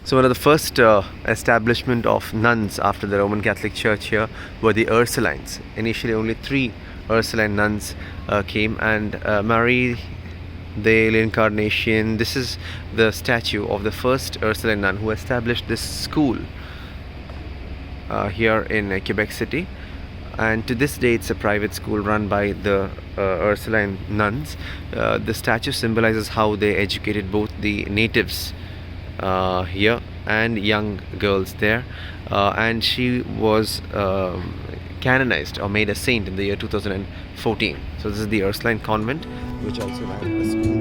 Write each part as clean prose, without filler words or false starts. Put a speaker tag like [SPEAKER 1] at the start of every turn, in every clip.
[SPEAKER 1] So one of the first establishment of nuns after the Roman Catholic Church here were the Ursulines. Initially only 3 Ursuline nuns came, and Mary the Incarnation, this is the statue of the first Ursuline nun who established this school here in Quebec City. And to this day it's a private school run by the Ursuline nuns. The statue symbolizes how they educated both the natives here and young girls there, and she was canonized or made a saint in the year 2014. So this is the Ursuline convent, which also ran a school.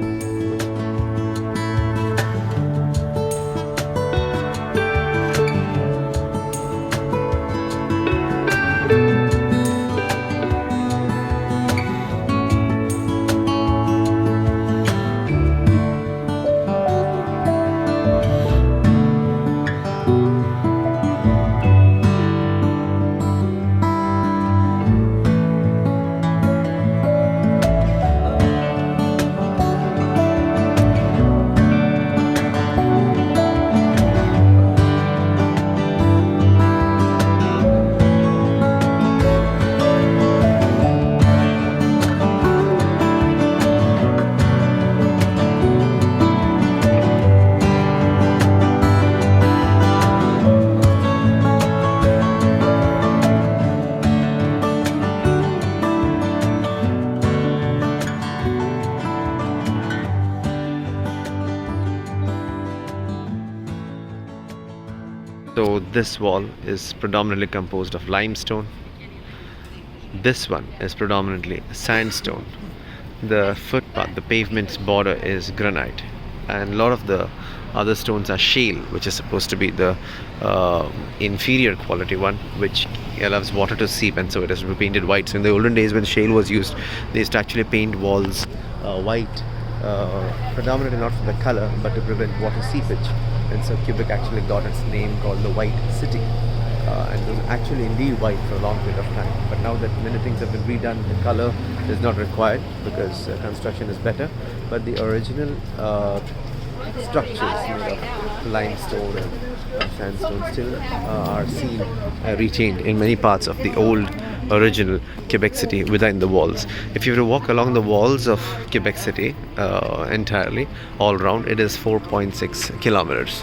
[SPEAKER 1] So this wall is predominantly composed of limestone. This one is predominantly sandstone. The footpath, the pavement's border is granite, and a lot of the other stones are shale, which is supposed to be the inferior quality one, which allows water to seep, and so it has to be painted white. So in the olden days when shale was used, they used to actually paint walls white, predominantly not for the color but to prevent water seepage. And so Quebec actually got its name called the White City, and it was actually indeed white for a long period of time. But now that many things have been redone, the color is not required because construction is better. But the original structures made of limestone and sandstone still are seen retained in many parts of the old original Quebec City within the walls. If you were to walk along the walls of Quebec City entirely, all around, it is 4.6 kilometers.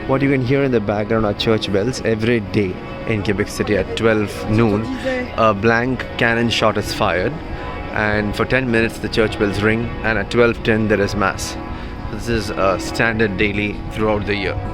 [SPEAKER 1] What you can hear in the background are church bells. Every day in Quebec City at 12 noon, a blank cannon shot is fired, and for 10 minutes the church bells ring, and at 12:10 there is mass. This is a standard daily throughout the year.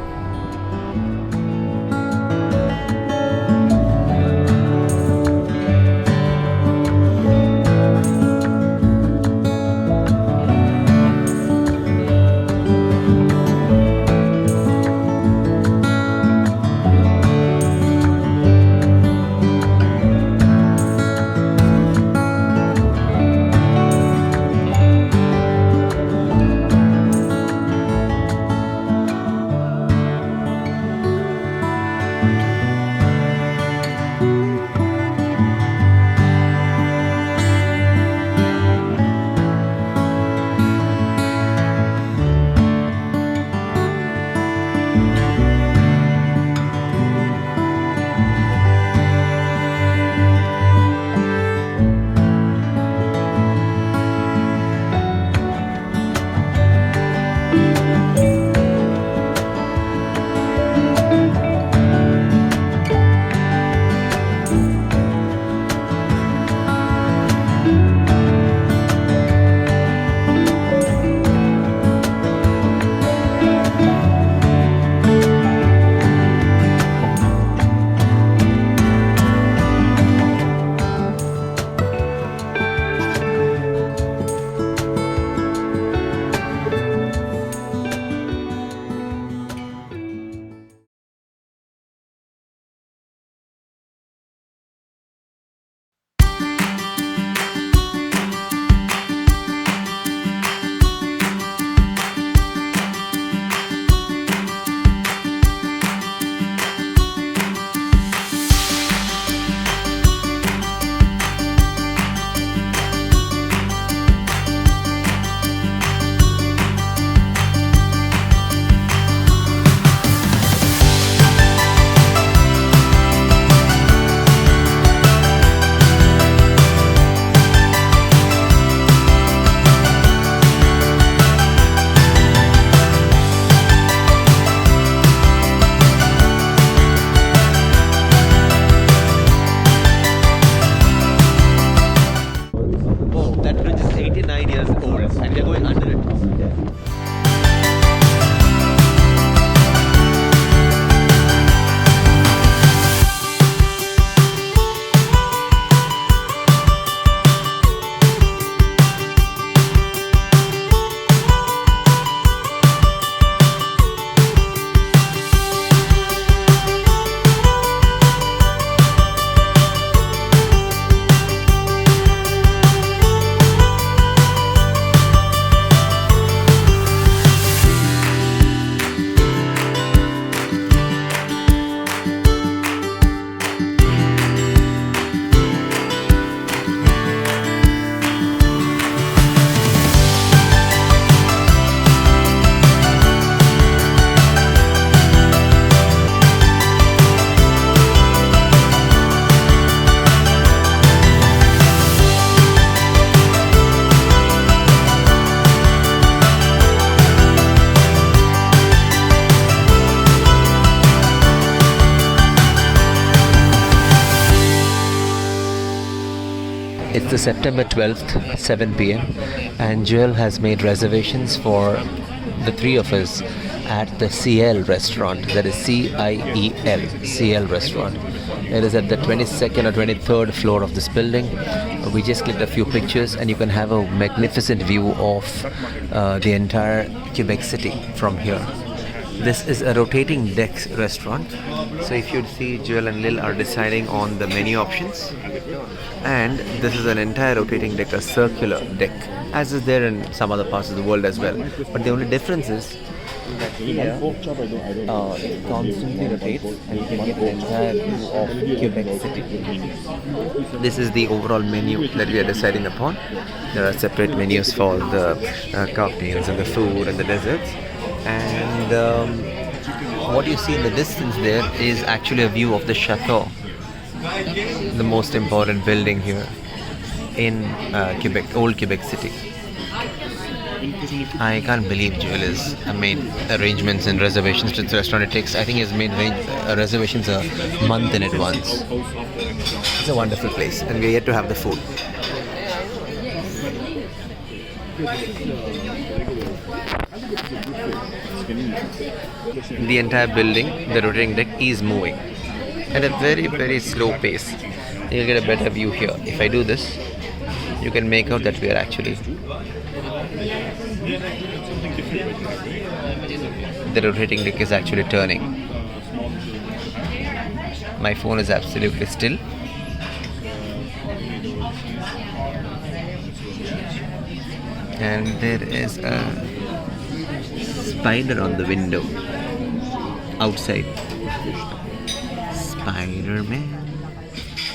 [SPEAKER 1] It's the September 12th, 7 p.m. and Joel has made reservations for the three of us at the Ciel restaurant. That is Ciel, Ciel restaurant. It is at the 22nd or 23rd floor of this building. We just clicked a few pictures and you can have a magnificent view of the entire Quebec City from here. This is a rotating deck restaurant. So if you see, Joel and Lil are deciding on the menu options. And this is an entire rotating deck, a circular deck, as is there in some other parts of the world as well. But the only difference is that here it constantly rotates and you can get the entire view of Quebec City. This is the overall menu that we are deciding upon. There are separate menus for the cocktails and the food and the desserts. And what you see in the distance there is actually a view of the chateau, the most important building here in Quebec, old Quebec City. I can't believe Joel has made arrangements and reservations to this restaurant. I think he has made reservations a month in advance. It's a wonderful place and we are yet to have the food. The entire building, the rotating deck is moving at a very slow pace. You'll get a better view here. If I do this, you can make out that we are actually, the rotating deck is actually turning. My phone is absolutely still. And there is a spider on the window outside. Spider-Man,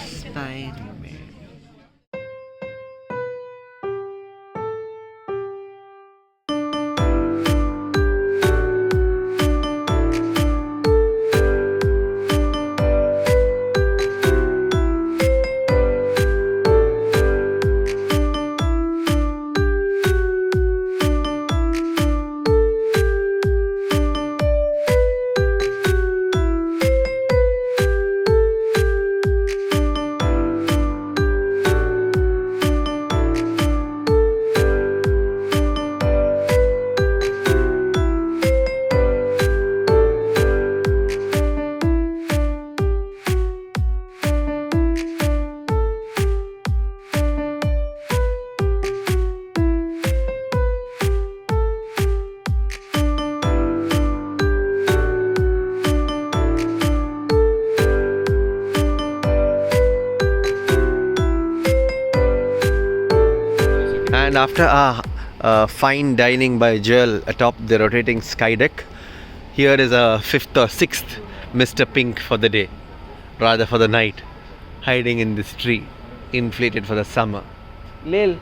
[SPEAKER 1] Spider-Man. And after fine dining by Ciel atop the rotating sky deck, here is a fifth or sixth Mr. Pink for the day, rather for the night, hiding in this tree, inflated for the summer. Lil,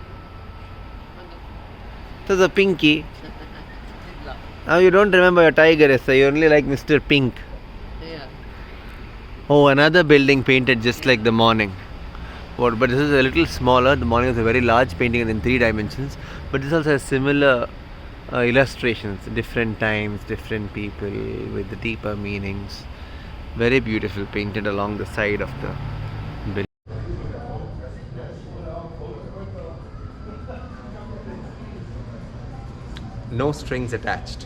[SPEAKER 1] there's a pinky. Now you don't remember your tiger, so you only like Mr. Pink.
[SPEAKER 2] Yeah.
[SPEAKER 1] Oh, another building painted just like the morning. But this is a little smaller. The morning is a very large painting in 3 dimensions. But this also has similar illustrations, different times, different people with the deeper meanings. Very beautiful, painted along the side of the building. No strings attached.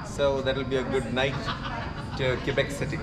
[SPEAKER 1] So that will be a good night to Québec City.